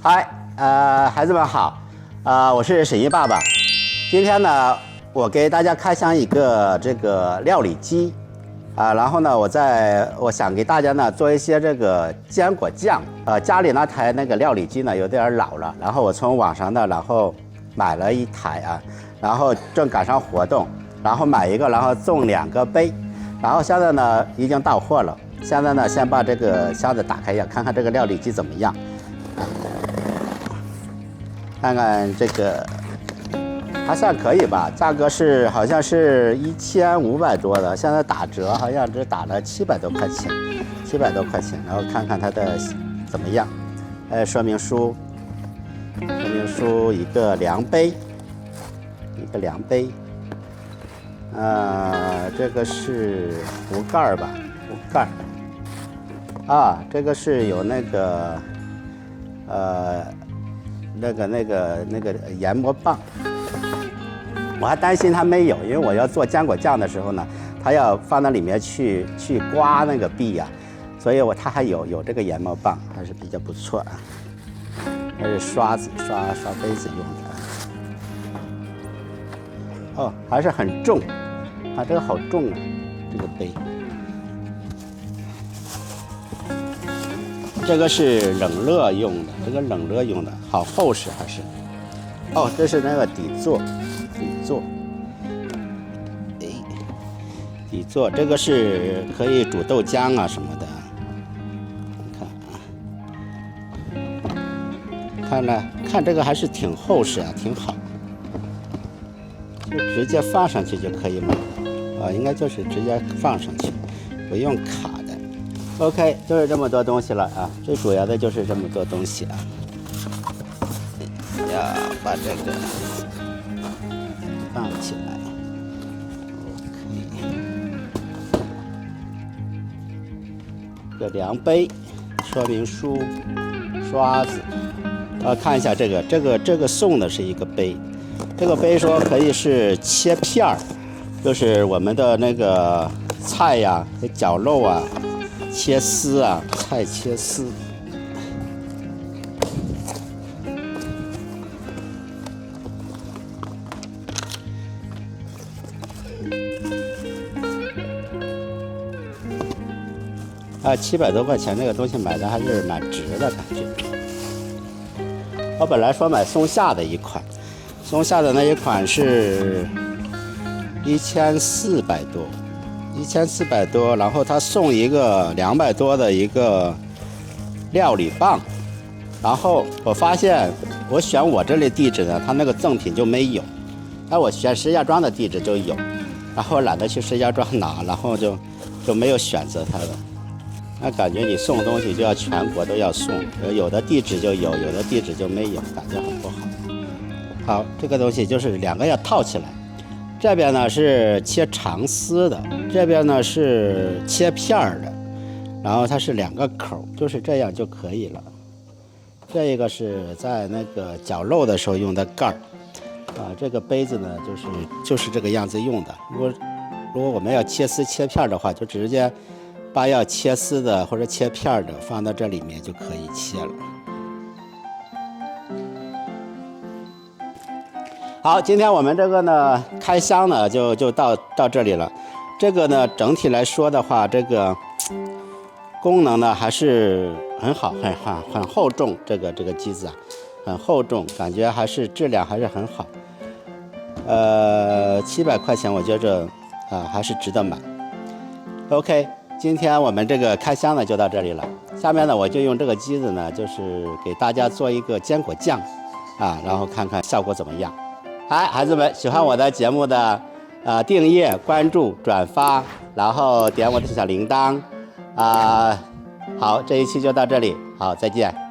嗨，孩子们好，我是沈一爸爸。今天呢，我给大家开箱一个这个料理机，然后呢，我想给大家呢做一些这个坚果酱。家里那台那个料理机呢有点老了，然后我从网上呢，然后买了一台啊，然后正赶上活动，然后买一个，然后送2个杯，然后现在呢已经到货了。现在呢，先把这个箱子打开一下，看看这个料理机怎么样。看看这个还算可以吧，价格好像是1500多的，现在打折好像只打了700多块钱，700多块钱。然后看看它的怎么样，说明书一个量杯，这个是壶盖吧，壶盖。这个是有那个研磨棒，我还担心它没有，因为我要做坚果酱的时候呢，它要放到里面去刮那个壁呀，所以它还有这个研磨棒，还是比较不错啊。这是刷子，刷杯子用的。还是很重，这个好重啊，这个杯。这个是冷热用的，好厚实还是？这是那个底座，这个是可以煮豆浆啊什么的。看这个还是挺厚实啊，挺好，就直接放上去就可以买了。应该就是直接放上去，不用卡。OK， 就是这么多东西了啊，最主要的就是这么多东西啊。要把这个放起来。OK， 这量杯、说明书、刷子。看一下这个送的是一个杯，这个杯说可以是切片儿，就是我们的那个菜呀、绞肉啊。切丝啊，菜切丝。700多块钱，这个东西买的还是蛮值的感觉。我本来说买松下的一款，松下的那一款是1400多，然后他送一个200多的一个料理棒，然后我发现我选我这里地址呢，他那个赠品就没有，我选石家庄的地址就有，然后懒得去石家庄拿，然后就没有选择它的。那感觉你送东西就要全国都要送，有的地址就有，有的地址就没有，感觉很不好。好，这个东西就是2个要套起来。这边呢是切长丝的，这边呢是切片的，然后它是2个口，就是这样就可以了。这一个是在那个绞肉的时候用的盖儿，这个杯子呢就是这个样子用的。如果我们要切丝切片的话，就直接把要切丝的或者切片的放到这里面就可以切了。好，今天我们这个呢开箱呢就到这里了。这个呢整体来说的话，这个功能呢还是很好，很厚重。这个机子啊，很厚重，感觉还是质量还是很好。700块钱，我觉着还是值得买。OK， 今天我们这个开箱呢就到这里了。下面呢我就用这个机子呢，就是给大家做一个坚果酱然后看看效果怎么样。孩子们，喜欢我的节目的订阅、关注、转发，然后点我的小铃铛好，这一期就到这里，好，再见。